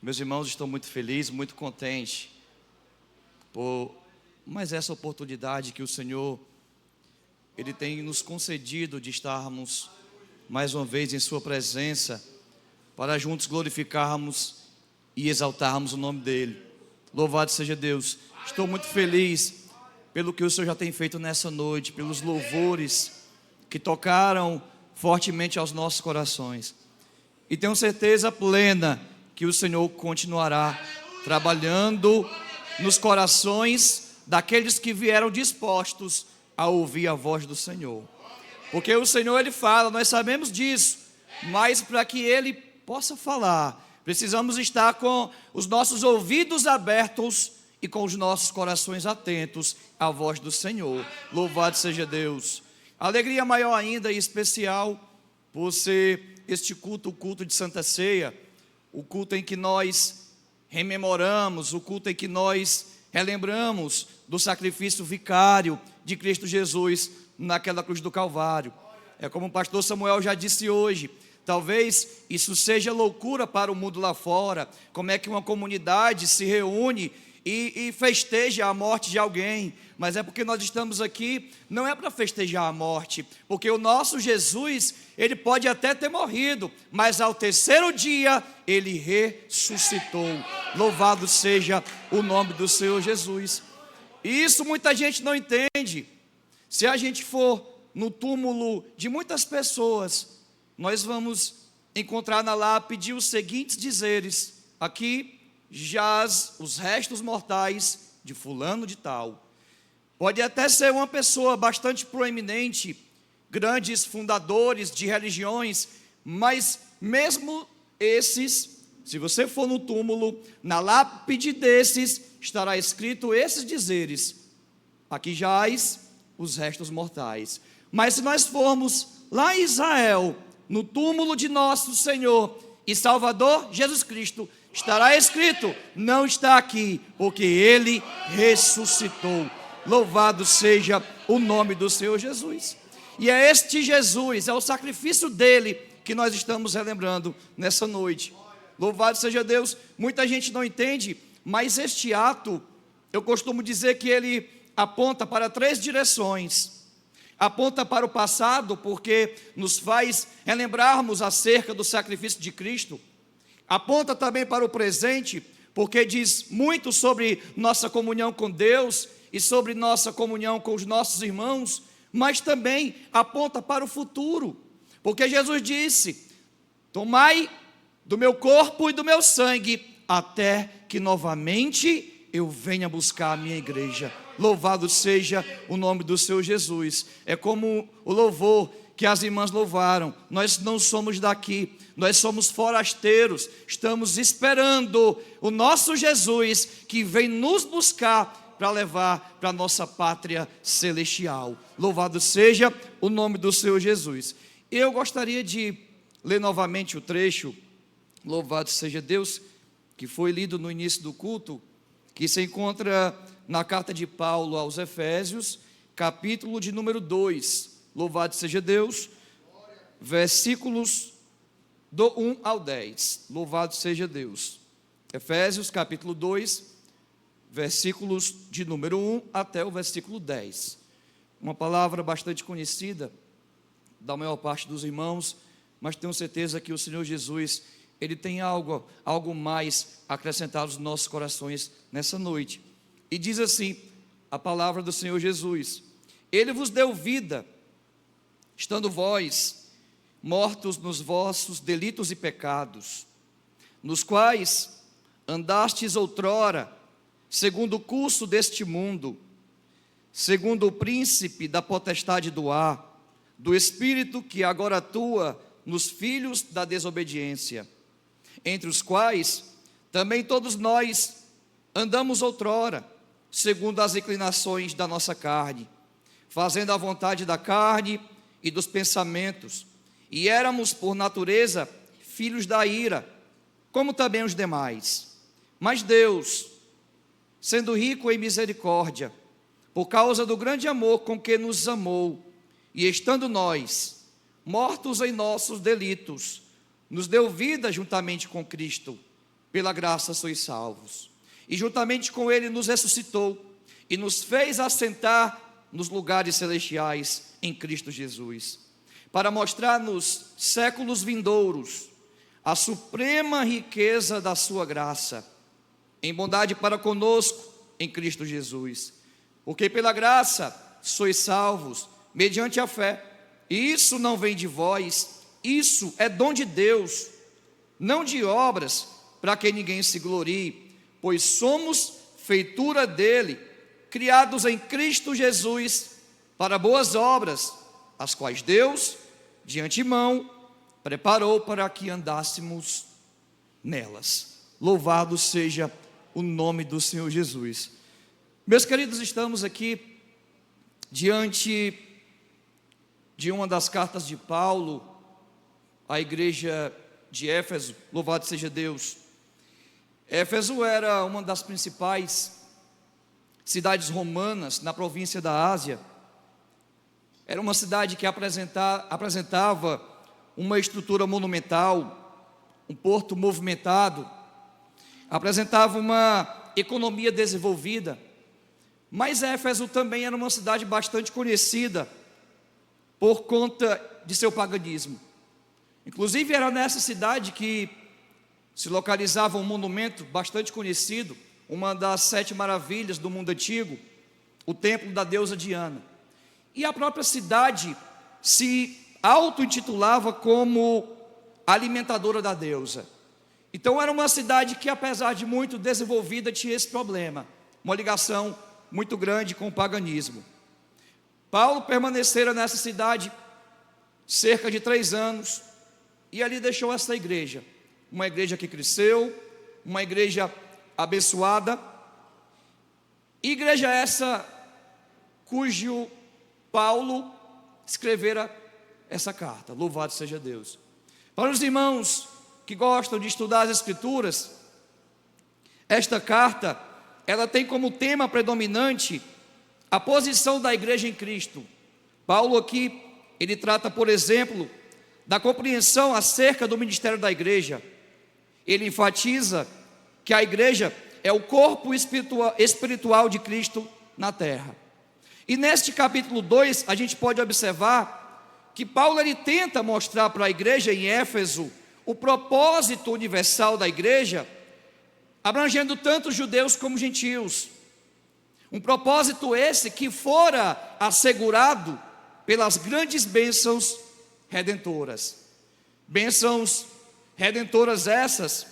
Meus irmãos, estou muito feliz, muito contente por mais essa oportunidade que o Senhor Ele tem nos concedido de estarmos mais uma vez em Sua presença, para juntos glorificarmos e exaltarmos o nome dEle. Louvado seja Deus. Estou muito feliz pelo que o Senhor já tem feito nessa noite, pelos louvores que tocaram fortemente aos nossos corações. E tenho certeza plena que o Senhor continuará trabalhando nos corações daqueles que vieram dispostos a ouvir a voz do Senhor. Porque o Senhor, Ele fala, nós sabemos disso, mas para que Ele possa falar, precisamos estar com os nossos ouvidos abertos e com os nossos corações atentos à voz do Senhor. Louvado seja Deus. Alegria maior ainda e especial por ser este culto, o culto de Santa Ceia, o culto em que nós rememoramos, o culto em que nós relembramos do sacrifício vicário de Cristo Jesus naquela cruz do Calvário. É como o pastor Samuel já disse hoje, talvez isso seja loucura para o mundo lá fora, como é que uma comunidade se reúne e festeja a morte de alguém, mas é porque nós estamos aqui, não é para festejar a morte, porque o nosso Jesus, Ele pode até ter morrido, mas ao terceiro dia, Ele ressuscitou. Louvado seja o nome do Senhor Jesus. E isso muita gente não entende. Se a gente for no túmulo de muitas pessoas, nós vamos encontrar na lápide os seguintes dizeres: aqui jaz os restos mortais de fulano de tal. Pode até ser uma pessoa bastante proeminente, grandes fundadores de religiões, mas mesmo esses, se você for no túmulo, na lápide desses estará escrito esses dizeres: aqui jaz os restos mortais. Mas se nós formos lá em Israel, no túmulo de nosso Senhor e Salvador Jesus Cristo, estará escrito: não está aqui, porque Ele ressuscitou. Louvado seja o nome do Senhor Jesus. E é este Jesus, é o sacrifício dele que nós estamos relembrando nessa noite. Louvado seja Deus. Muita gente não entende, mas este ato, eu costumo dizer que ele aponta para 3 direções. Aponta para o passado, porque nos faz relembrarmos acerca do sacrifício de Cristo. Aponta também para o presente, porque diz muito sobre nossa comunhão com Deus e sobre nossa comunhão com os nossos irmãos, mas também aponta para o futuro, porque Jesus disse: tomai do meu corpo e do meu sangue, até que novamente eu venha buscar a minha igreja. Louvado seja o nome do Senhor Jesus. É como o louvor que as irmãs louvaram: nós não somos daqui, nós somos forasteiros, estamos esperando o nosso Jesus que vem nos buscar para levar para a nossa pátria celestial. Louvado seja o nome do Senhor Jesus. Eu gostaria de ler novamente o trecho, louvado seja Deus, que foi lido no início do culto, que se encontra na carta de Paulo aos Efésios, capítulo de número 2, louvado seja Deus, versículos do 1 ao 10, louvado seja Deus. Efésios capítulo 2, versículos de número 1 até o versículo 10. Uma palavra bastante conhecida da maior parte dos irmãos, mas tenho certeza que o Senhor Jesus, Ele tem algo mais a acrescentar aos nossos corações nessa noite. E diz assim a palavra do Senhor Jesus: Ele vos deu vida, estando vós mortos nos vossos delitos e pecados, nos quais andastes outrora, segundo o curso deste mundo, segundo o príncipe da potestade do ar, do espírito que agora atua nos filhos da desobediência, entre os quais também todos nós andamos outrora, segundo as inclinações da nossa carne, fazendo a vontade da carne e dos pensamentos, e éramos por natureza filhos da ira, como também os demais. Mas Deus, sendo rico em misericórdia, por causa do grande amor com que nos amou, e estando nós mortos em nossos delitos, nos deu vida juntamente com Cristo, pela graça sois salvos. E juntamente com Ele nos ressuscitou e nos fez assentar nos lugares celestiais em Cristo Jesus, para mostrar nos séculos vindouros a suprema riqueza da sua graça, em bondade para conosco em Cristo Jesus. Porque pela graça sois salvos, mediante a fé. E isso não vem de vós, isso é dom de Deus, não de obras, para que ninguém se glorie, pois somos feitura dele, criados em Cristo Jesus, para boas obras, as quais Deus, de antemão, preparou para que andássemos nelas. Louvado seja o nome do Senhor Jesus. Meus queridos, estamos aqui diante de uma das cartas de Paulo à igreja de Éfeso. Louvado seja Deus. Éfeso era uma das principais cidades romanas na província da Ásia. Era uma cidade que apresentava uma estrutura monumental, um porto movimentado, apresentava uma economia desenvolvida. Mas Éfeso também era uma cidade bastante conhecida por conta de seu paganismo. Inclusive era nessa cidade que se localizava um monumento bastante conhecido, uma das 7 maravilhas do mundo antigo, o templo da deusa Diana. E a própria cidade se auto-intitulava como alimentadora da deusa. Então era uma cidade que, apesar de muito desenvolvida, tinha esse problema, uma ligação muito grande com o paganismo. Paulo permanecera nessa cidade cerca de 3 anos, e ali deixou essa igreja, uma igreja que cresceu, uma igreja abençoada, igreja essa cujo Paulo escrevera essa carta. Louvado seja Deus. Para os irmãos que gostam de estudar as Escrituras, esta carta, ela tem como tema predominante a posição da igreja em Cristo. Paulo aqui, ele trata, por exemplo, da compreensão acerca do ministério da igreja. Ele enfatiza que a igreja é o corpo espiritual de Cristo na terra. E neste capítulo 2, a gente pode observar que Paulo ele tenta mostrar para a igreja em Éfeso o propósito universal da igreja, abrangendo tanto judeus como gentios. Um propósito esse que fora assegurado pelas grandes bênçãos redentoras. Bênçãos redentoras essas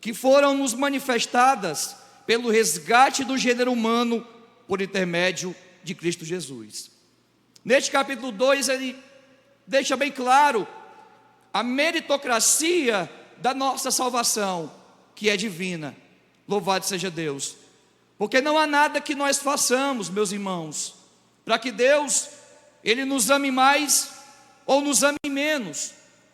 que foram nos manifestadas pelo resgate do gênero humano por intermédio de Cristo Jesus. Neste capítulo 2 ele deixa bem claro a meritocracia da nossa salvação, que é divina. Louvado seja Deus. Porque não há nada que nós façamos, meus irmãos, para que Deus, Ele nos ame mais ou nos ame menos.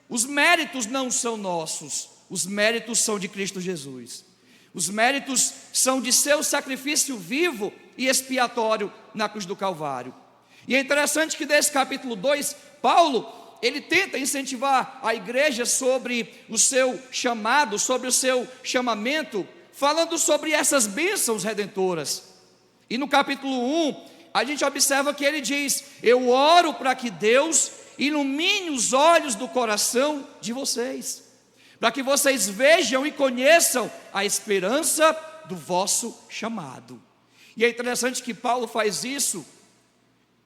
Os méritos não são nossos, os méritos são de Cristo Jesus. Os méritos são de seu sacrifício vivo e expiatório na cruz do Calvário. E é interessante que nesse capítulo 2, Paulo, ele tenta incentivar a igreja sobre o seu chamado, sobre o seu chamamento, falando sobre essas bênçãos redentoras. E no capítulo 1, a gente observa que ele diz: eu oro para que Deus ilumine os olhos do coração de vocês, para que vocês vejam e conheçam a esperança do vosso chamado. E é interessante que Paulo faz isso,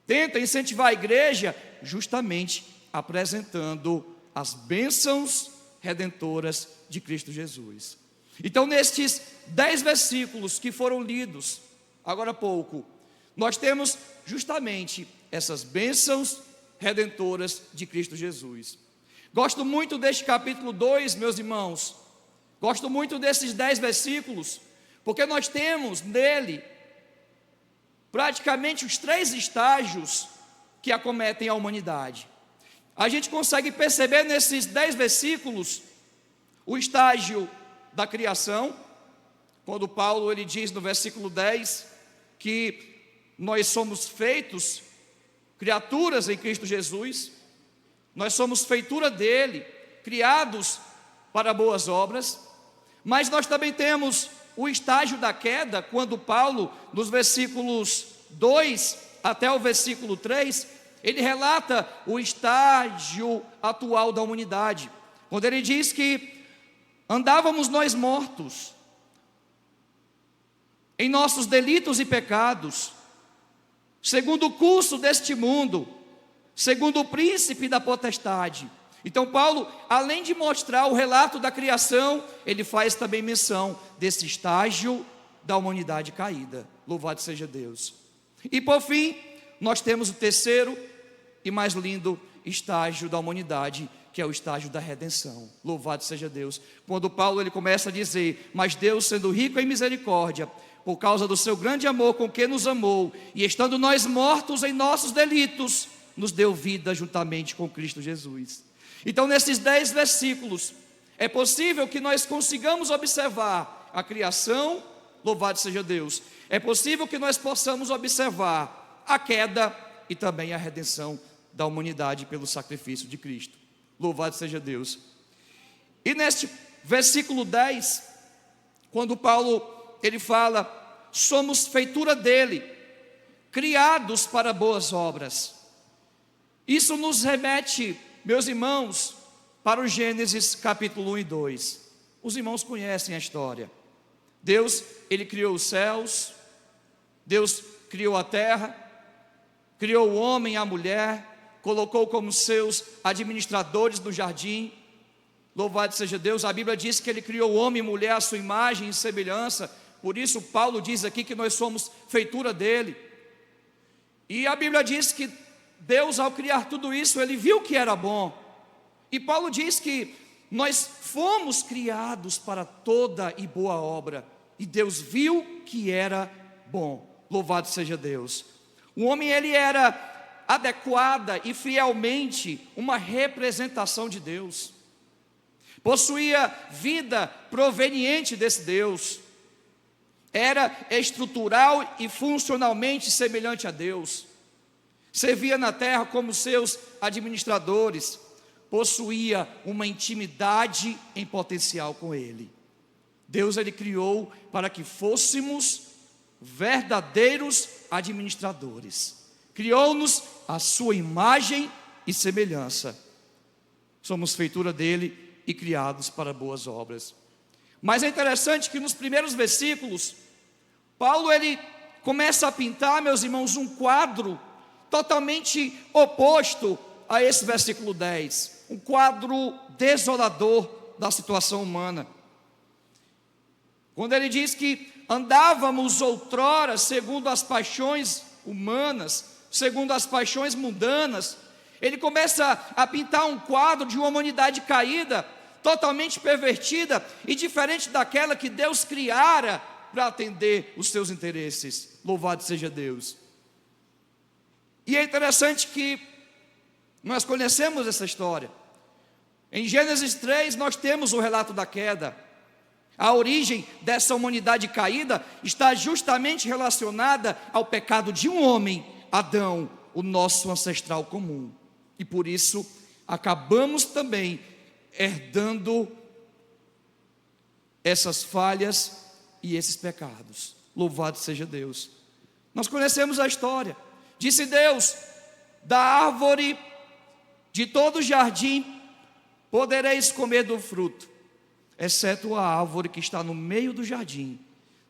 tenta incentivar a igreja, justamente apresentando as bênçãos redentoras de Cristo Jesus. Então, nestes 10 versículos que foram lidos agora há pouco, nós temos justamente essas bênçãos redentoras de Cristo Jesus. Gosto muito deste capítulo 2, meus irmãos. Gosto muito desses 10 versículos, porque nós temos nele praticamente os 3 estágios que acometem a humanidade. A gente consegue perceber nesses 10 versículos o estágio da criação, quando Paulo ele diz no versículo 10 que nós somos feitos criaturas em Cristo Jesus, nós somos feitura dele, criados para boas obras, mas nós também temos o estágio da queda, quando Paulo, nos versículos 2 até o versículo 3, ele relata o estágio atual da humanidade, quando ele diz que andávamos nós mortos em nossos delitos e pecados, segundo o curso deste mundo, segundo o príncipe da potestade. Então Paulo, além de mostrar o relato da criação, ele faz também menção desse estágio da humanidade caída. Louvado seja Deus. E por fim, nós temos o terceiro e mais lindo estágio da humanidade, que é o estágio da redenção. Louvado seja Deus. Quando Paulo ele começa a dizer: mas Deus, sendo rico em misericórdia, por causa do seu grande amor com que nos amou, e estando nós mortos em nossos delitos, nos deu vida juntamente com Cristo Jesus. Então, nesses 10 versículos, é possível que nós consigamos observar a criação, louvado seja Deus. É possível que nós possamos observar a queda e também a redenção da humanidade pelo sacrifício de Cristo. Louvado seja Deus. E neste versículo 10, quando Paulo ele fala: somos feitura dele, criados para boas obras. Isso nos remete, meus irmãos, para o Gênesis capítulo 1 e 2. Os irmãos conhecem a história. Deus, ele criou os céus, Deus criou a terra, criou o homem e a mulher, colocou como seus administradores no jardim. Louvado seja Deus. A Bíblia diz que ele criou o homem e mulher à sua imagem e semelhança. Por isso Paulo diz aqui que nós somos feitura dele. E a Bíblia diz que Deus, ao criar tudo isso, ele viu que era bom. E Paulo diz que nós fomos criados para toda e boa obra, e Deus viu que era bom. Louvado seja Deus. O homem, ele era adequada e fielmente uma representação de Deus, possuía vida proveniente desse Deus, era estrutural e funcionalmente semelhante a Deus, servia na terra como seus administradores, possuía uma intimidade em potencial com Ele. Deus, ele criou para que fôssemos verdadeiros administradores, criou-nos à sua imagem e semelhança. Somos feitura dele e criados para boas obras. Mas é interessante que nos primeiros versículos, Paulo ele começa a pintar, meus irmãos, um quadro totalmente oposto a esse versículo 10, um quadro desolador da situação humana. Quando ele diz que andávamos outrora segundo as paixões humanas, segundo as paixões mundanas, ele começa a pintar um quadro de uma humanidade caída, totalmente pervertida e diferente daquela que Deus criara para atender os seus interesses. Louvado seja Deus. E é interessante que nós conhecemos essa história. Em Gênesis 3 nós temos o relato da queda. A origem dessa humanidade caída está justamente relacionada ao pecado de um homem, Adão, o nosso ancestral comum. E por isso acabamos também herdando essas falhas e esses pecados. Louvado seja Deus. Nós conhecemos a história. Disse Deus: da árvore de todo o jardim podereis comer do fruto, exceto a árvore que está no meio do jardim.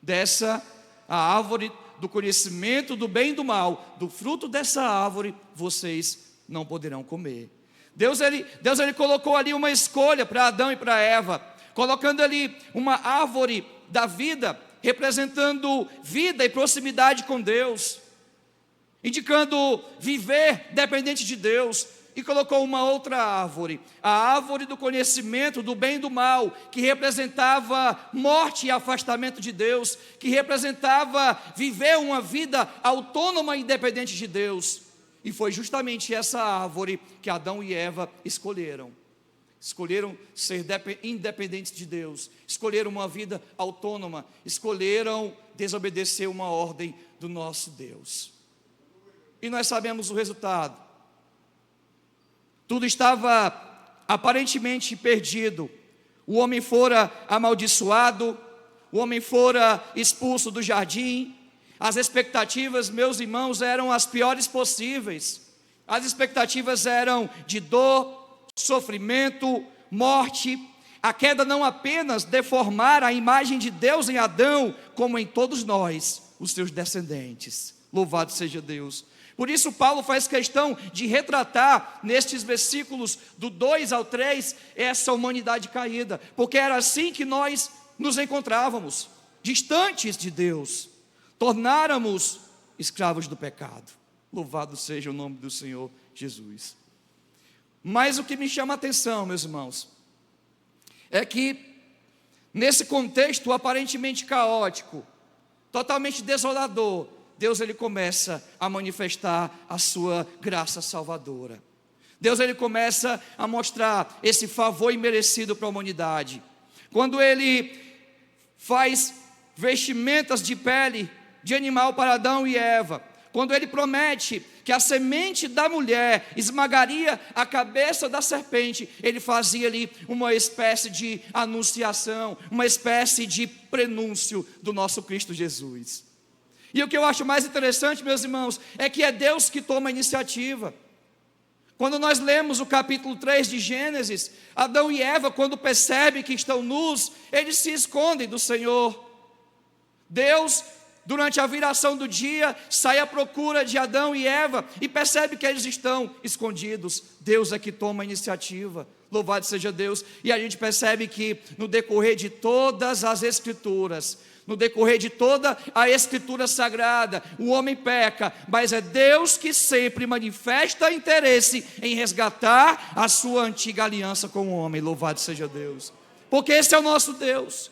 Dessa, a árvore do conhecimento do bem e do mal, do fruto dessa árvore vocês não poderão comer. Deus ele colocou ali uma escolha para Adão e para Eva, colocando ali uma árvore da vida, representando vida e proximidade com Deus, indicando viver dependente de Deus. E colocou uma outra árvore, a árvore do conhecimento do bem e do mal, que representava morte e afastamento de Deus, que representava viver uma vida autônoma e independente de Deus. E foi justamente essa árvore que Adão e Eva escolheram. Escolheram ser independentes de Deus, escolheram uma vida autônoma, escolheram desobedecer uma ordem do nosso Deus. E nós sabemos o resultado. Tudo estava aparentemente perdido. O homem fora amaldiçoado, o homem fora expulso do jardim. As expectativas, meus irmãos, eram as piores possíveis. As expectativas eram de dor, sofrimento, morte. A queda não apenas deformara a imagem de Deus em Adão, como em todos nós, os seus descendentes. Louvado seja Deus. Por isso Paulo faz questão de retratar nestes versículos do 2 ao 3 essa humanidade caída, porque era assim que nós nos encontrávamos, distantes de Deus, tornáramos escravos do pecado. Louvado seja o nome do Senhor Jesus. Mas o que me chama a atenção, meus irmãos, é que nesse contexto aparentemente caótico, totalmente desolador, Deus ele começa a manifestar a sua graça salvadora. Deus ele começa a mostrar esse favor imerecido para a humanidade. Quando ele faz vestimentas de pele de animal para Adão e Eva, quando ele promete que a semente da mulher esmagaria a cabeça da serpente, ele fazia ali uma espécie de anunciação, uma espécie de prenúncio do nosso Cristo Jesus. E o que eu acho mais interessante, meus irmãos, é que é Deus que toma a iniciativa. Quando nós lemos o capítulo 3 de Gênesis, Adão e Eva, quando percebem que estão nus, eles se escondem do Senhor. Deus, durante a viração do dia, sai à procura de Adão e Eva e percebe que eles estão escondidos. Deus é que toma a iniciativa. Louvado seja Deus. E a gente percebe que no decorrer de todas as Escrituras, no decorrer de toda a Escritura Sagrada, o homem peca, mas é Deus que sempre manifesta interesse em resgatar a sua antiga aliança com o homem. Louvado seja Deus. Porque esse é o nosso Deus.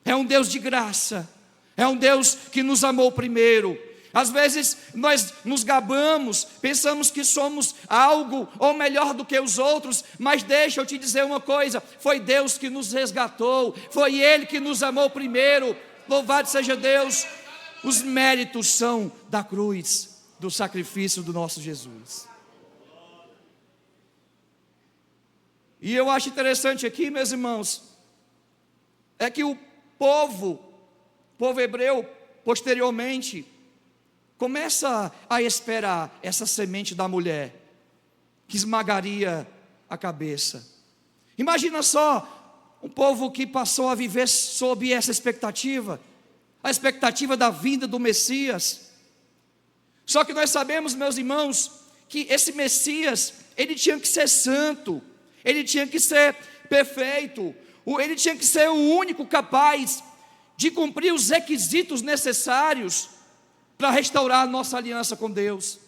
É um Deus de graça. É um Deus que nos amou primeiro. Às vezes nós nos gabamos, pensamos que somos algo ou melhor do que os outros, mas deixa eu te dizer uma coisa: foi Deus que nos resgatou, foi Ele que nos amou primeiro. Louvado seja Deus. Os méritos são da cruz, do sacrifício do nosso Jesus. E eu acho interessante aqui, meus irmãos, é que o povo hebreu, posteriormente, começa a esperar essa semente da mulher, que esmagaria a cabeça. Imagina só, um povo que passou a viver sob essa expectativa, a expectativa da vinda do Messias. Só que nós sabemos, meus irmãos, que esse Messias, ele tinha que ser santo, ele tinha que ser perfeito, ele tinha que ser o único capaz de cumprir os requisitos necessários para restaurar a nossa aliança com Deus.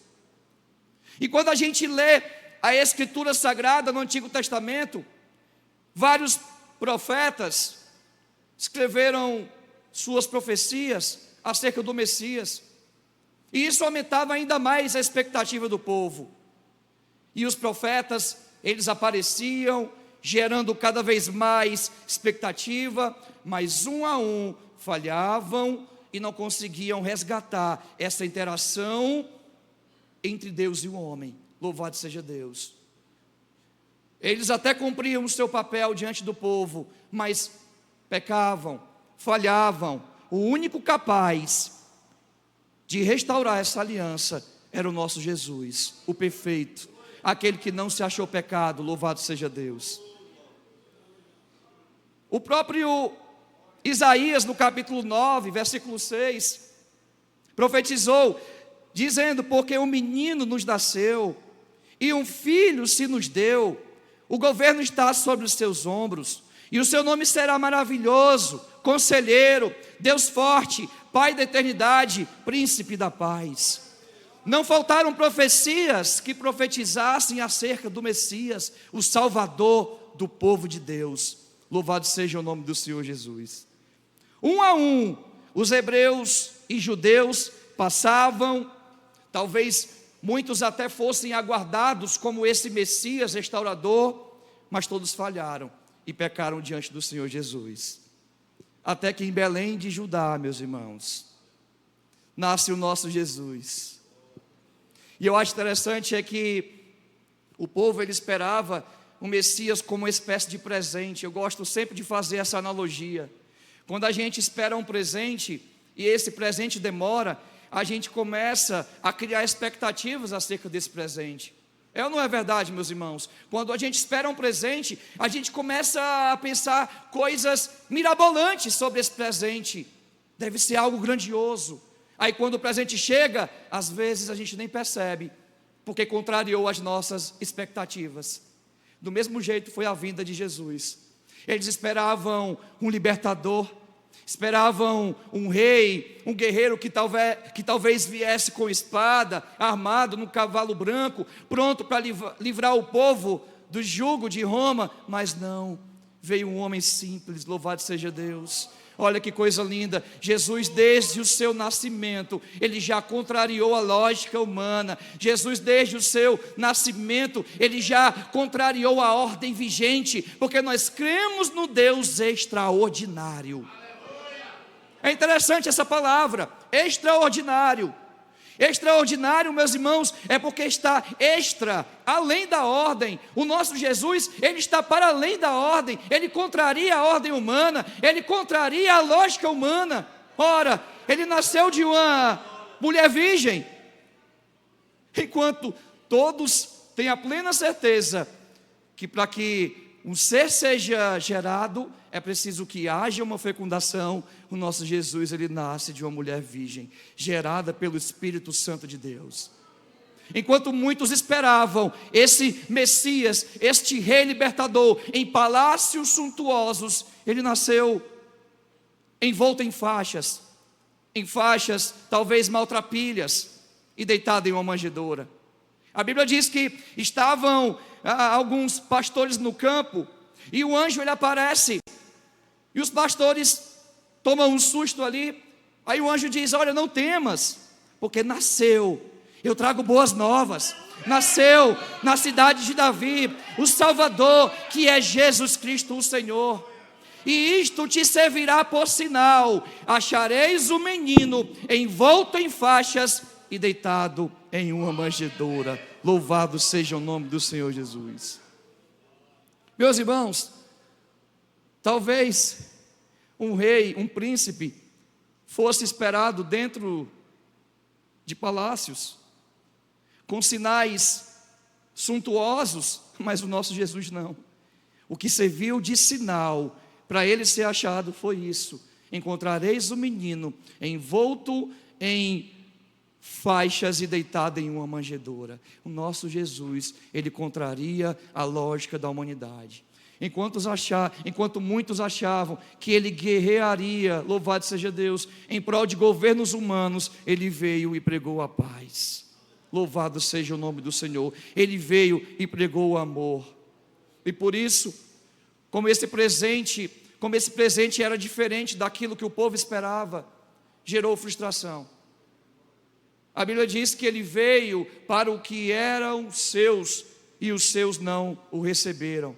E quando a gente lê a Escritura Sagrada no Antigo Testamento, vários profetas escreveram suas profecias acerca do Messias, e isso aumentava ainda mais a expectativa do povo. E os profetas, eles apareciam, gerando cada vez mais expectativa, mas um a um falhavam e não conseguiam resgatar essa interação entre Deus e o homem. Louvado seja Deus. Eles até cumpriam o seu papel diante do povo, mas pecavam, falhavam. O único capaz de restaurar essa aliança era o nosso Jesus, o perfeito, aquele que não se achou pecado. Louvado seja Deus. O próprio Isaías, no capítulo 9, versículo 6, profetizou, dizendo: porque um menino nos nasceu, e um filho se nos deu, o governo está sobre os seus ombros, e o seu nome será maravilhoso, conselheiro, Deus forte, Pai da eternidade, príncipe da paz. Não faltaram profecias que profetizassem acerca do Messias, o Salvador do povo de Deus. Louvado seja o nome do Senhor Jesus. Um a um, os hebreus e judeus passavam, talvez muitos até fossem aguardados como esse Messias restaurador, mas todos falharam e pecaram diante do Senhor Jesus. Até que em Belém de Judá, meus irmãos, nasce o nosso Jesus. E eu acho interessante é que o povo ele esperava o Messias como uma espécie de presente. Eu gosto sempre de fazer essa analogia. Quando a gente espera um presente e esse presente demora, a gente começa a criar expectativas acerca desse presente. É ou não é verdade, meus irmãos? Quando a gente espera um presente, a gente começa a pensar coisas mirabolantes sobre esse presente. Deve ser algo grandioso. Aí quando o presente chega, às vezes a gente nem percebe, porque contrariou as nossas expectativas. Do mesmo jeito foi a vinda de Jesus. Eles esperavam um libertador, esperavam um rei, um guerreiro que talvez viesse com espada, armado num cavalo branco, pronto para livrar o povo do jugo de Roma, mas não, veio um homem simples, louvado seja Deus. Olha que coisa linda, Jesus desde o seu nascimento, ele já contrariou a lógica humana. Jesus desde o seu nascimento, ele já contrariou a ordem vigente, porque nós cremos no Deus extraordinário. É interessante essa palavra, extraordinário. Extraordinário, meus irmãos, é porque está extra, além da ordem. O nosso Jesus, ele está para além da ordem. Ele contraria a ordem humana, ele contraria a lógica humana. Ora, ele nasceu de uma mulher virgem. Enquanto todos têm a plena certeza que para que um ser seja gerado, é preciso que haja uma fecundação. O nosso Jesus, ele nasce de uma mulher virgem, gerada pelo Espírito Santo de Deus. Enquanto muitos esperavam esse Messias, este rei libertador, em palácios suntuosos, ele nasceu envolto em faixas talvez maltrapilhas, e deitado em uma manjedoura. A Bíblia diz que estavam alguns pastores no campo, e o anjo ele aparece, e os pastores tomam um susto ali. Aí o anjo diz: olha, não temas, porque nasceu, eu trago boas novas, nasceu na cidade de Davi o Salvador, que é Jesus Cristo o Senhor. E isto te servirá por sinal: achareis o menino envolto em faixas e deitado em uma manjedoura. Louvado seja o nome do Senhor Jesus. Meus irmãos, talvez um rei, um príncipe, fosse esperado dentro de palácios, com sinais suntuosos, mas o nosso Jesus não. O que serviu de sinal para ele ser achado foi isso: encontrareis o menino envolto em faixas e deitado em uma manjedoura. O nosso Jesus, ele contraria a lógica da humanidade. Enquanto muitos achavam que ele guerrearia, louvado seja Deus, em prol de governos humanos, ele veio e pregou a paz. Louvado seja o nome do Senhor. Ele veio e pregou o amor. E por isso, como esse presente era diferente daquilo que o povo esperava, gerou frustração. A Bíblia diz que ele veio para o que eram seus, e os seus não o receberam.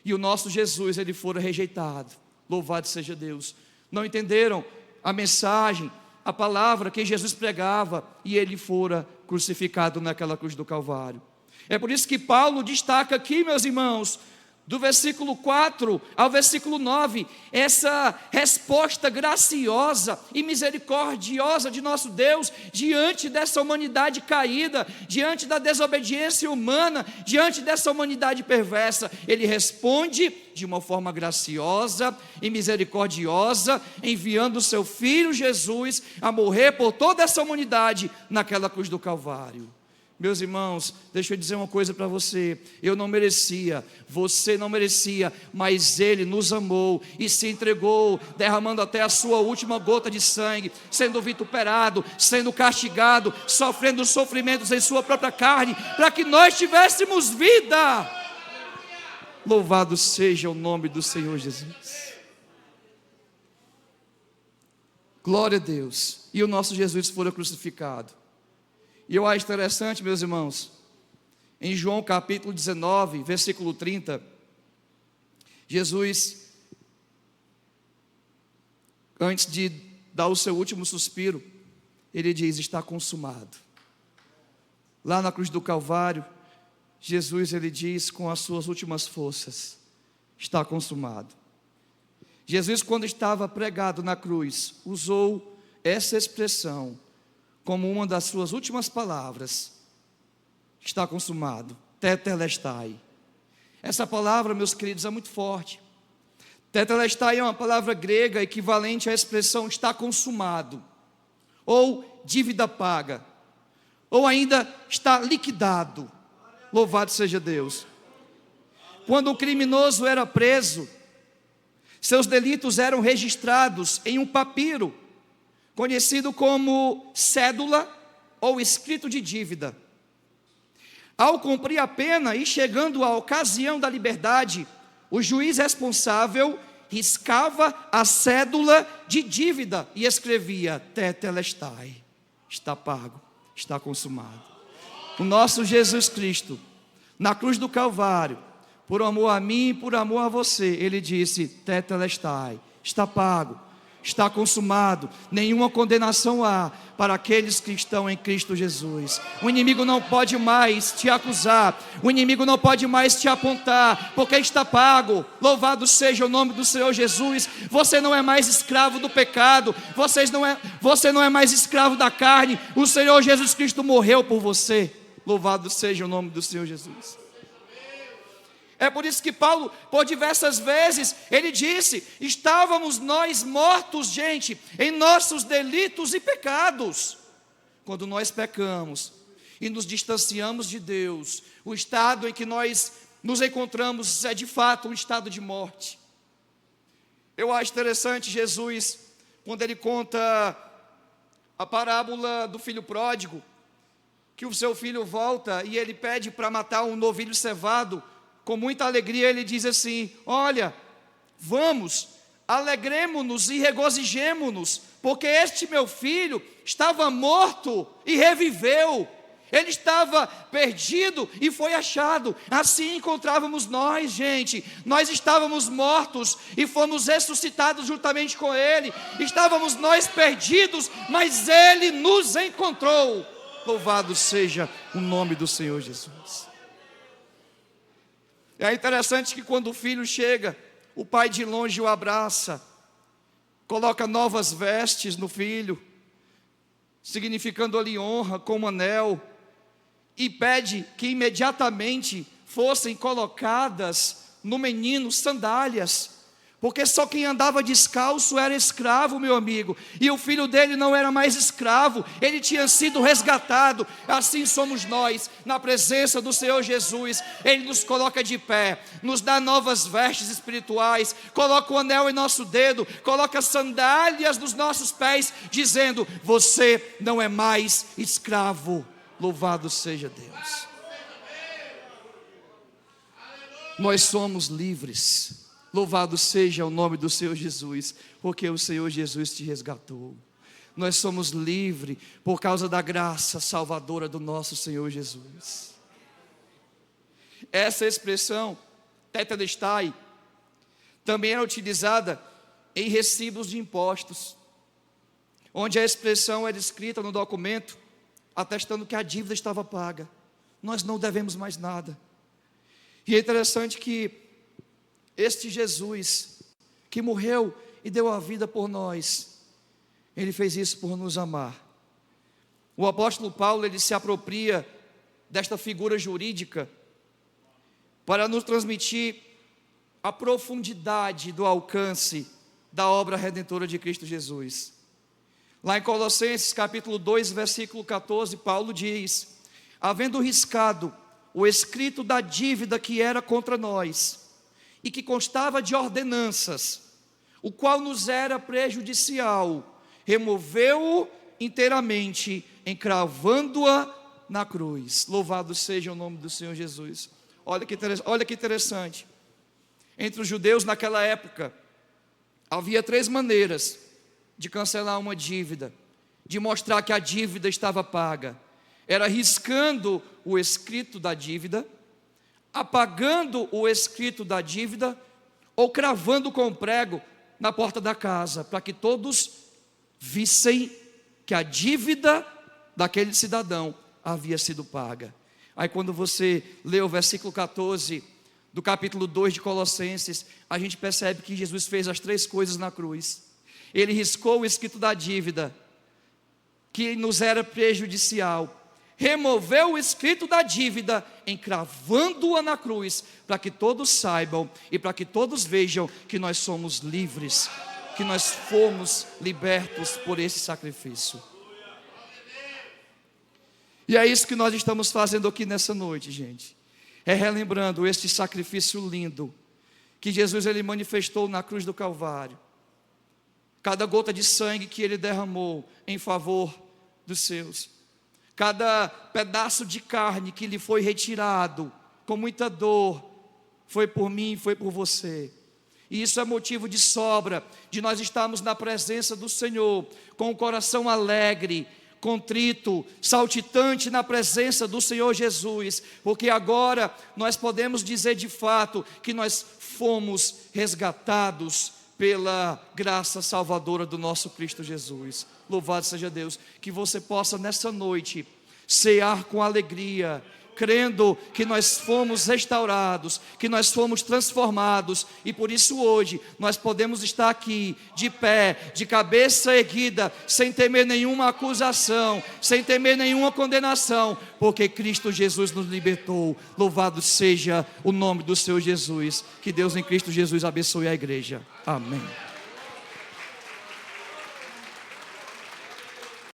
E o nosso Jesus, ele fora rejeitado. Louvado seja Deus. Não entenderam a mensagem, a palavra que Jesus pregava, e ele fora crucificado naquela cruz do Calvário. É por isso que Paulo destaca aqui, meus irmãos, do versículo 4 ao versículo 9, essa resposta graciosa e misericordiosa de nosso Deus diante dessa humanidade caída, diante da desobediência humana, diante dessa humanidade perversa. Ele responde de uma forma graciosa e misericordiosa, enviando o seu Filho Jesus a morrer por toda essa humanidade naquela cruz do Calvário. Meus irmãos, deixa eu dizer uma coisa para você: eu não merecia, você não merecia, mas Ele nos amou e se entregou, derramando até a sua última gota de sangue, sendo vituperado, sendo castigado, sofrendo sofrimentos em sua própria carne, para que nós tivéssemos vida. Louvado seja o nome do Senhor Jesus. Glória a Deus. E o nosso Jesus foi crucificado. E eu acho interessante, meus irmãos, em João capítulo 19, versículo 30, Jesus, antes de dar o seu último suspiro, ele diz: está consumado. Lá na cruz do Calvário, Jesus, ele diz com as suas últimas forças: está consumado. Jesus, quando estava pregado na cruz, usou essa expressão como uma das suas últimas palavras: está consumado, tetelestai. Essa palavra, meus queridos, é muito forte. Tetelestai é uma palavra grega equivalente à expressão está consumado, ou dívida paga, ou ainda está liquidado. Louvado seja Deus. Quando o criminoso era preso, seus delitos eram registrados em um papiro, conhecido como cédula ou escrito de dívida. Ao cumprir a pena e chegando à ocasião da liberdade, o juiz responsável riscava a cédula de dívida e escrevia: tetelestai, está pago, está consumado. O nosso Jesus Cristo, na cruz do Calvário, por amor a mim e por amor a você, ele disse: tetelestai, está pago, está consumado, nenhuma condenação há para aqueles que estão em Cristo Jesus. O inimigo não pode mais te acusar, o inimigo não pode mais te apontar, porque está pago. Louvado seja o nome do Senhor Jesus. Você não é mais escravo do pecado, você não é mais escravo da carne. O Senhor Jesus Cristo morreu por você. Louvado seja o nome do Senhor Jesus. É por isso que Paulo, por diversas vezes, ele disse: estávamos nós mortos, gente, em nossos delitos e pecados. Quando nós pecamos e nos distanciamos de Deus, o estado em que nós nos encontramos é de fato um estado de morte. Eu acho interessante Jesus, quando ele conta a parábola do filho pródigo, que o seu filho volta e ele pede para matar um novilho cevado. Com muita alegria ele diz assim: olha, vamos, alegremo-nos e regozijemo-nos, porque este meu filho estava morto e reviveu, ele estava perdido e foi achado. Assim encontrávamos nós, gente. Nós estávamos mortos e fomos ressuscitados juntamente com ele. Estávamos nós perdidos, mas ele nos encontrou. Louvado seja o nome do Senhor Jesus. É interessante que quando o filho chega, o pai de longe o abraça, coloca novas vestes no filho, significando ali honra como anel, e pede que imediatamente fossem colocadas no menino sandálias, porque só quem andava descalço era escravo, meu amigo, e o filho dele não era mais escravo, ele tinha sido resgatado. Assim somos nós, na presença do Senhor Jesus. Ele nos coloca de pé, nos dá novas vestes espirituais, coloca o anel em nosso dedo, coloca sandálias nos nossos pés, dizendo: você não é mais escravo. Louvado seja Deus. Nós somos livres. Louvado seja o nome do Senhor Jesus, porque o Senhor Jesus te resgatou. Nós somos livres por causa da graça salvadora do nosso Senhor Jesus. Essa expressão, tetelestai, também era utilizada em recibos de impostos, onde a expressão era escrita no documento, atestando que a dívida estava paga. Nós não devemos mais nada. E é interessante que este Jesus, que morreu e deu a vida por nós, ele fez isso por nos amar. O apóstolo Paulo, ele se apropria desta figura jurídica para nos transmitir a profundidade do alcance da obra redentora de Cristo Jesus. Lá em Colossenses capítulo 2, versículo 14, Paulo diz: havendo riscado o escrito da dívida que era contra nós, e que constava de ordenanças, o qual nos era prejudicial, removeu-o inteiramente, encravando-a na cruz. Louvado seja o nome do Senhor Jesus. Olha que interessante. Entre os judeus naquela época, havia 3 maneiras de cancelar uma dívida, de mostrar que a dívida estava paga. Era riscando o escrito da dívida, apagando o escrito da dívida, ou cravando com prego na porta da casa, para que todos vissem que a dívida daquele cidadão havia sido paga. Aí quando você lê o versículo 14 do capítulo 2 de Colossenses, a gente percebe que Jesus fez as 3 coisas na cruz. Ele riscou o escrito da dívida, que nos era prejudicial, removeu o escrito da dívida, encravando-a na cruz, para que todos saibam e para que todos vejam que nós somos livres, que nós fomos libertos por esse sacrifício. E é isso que nós estamos fazendo aqui nessa noite, gente. É relembrando este sacrifício lindo que Jesus ele manifestou na cruz do Calvário. Cada gota de sangue que ele derramou em favor dos seus. Cada pedaço de carne que lhe foi retirado com muita dor, foi por mim, foi por você. E isso é motivo de sobra, de nós estarmos na presença do Senhor, com o coração alegre, contrito, saltitante na presença do Senhor Jesus, porque agora nós podemos dizer de fato que nós fomos resgatados pela graça salvadora do nosso Cristo Jesus. Louvado seja Deus. Que você possa nessa noite cear com alegria, crendo que nós fomos restaurados, que nós fomos transformados, e por isso hoje nós podemos estar aqui de pé, de cabeça erguida, sem temer nenhuma acusação, sem temer nenhuma condenação, porque Cristo Jesus nos libertou. Louvado seja o nome do Senhor Jesus. Que Deus em Cristo Jesus abençoe a igreja. Amém.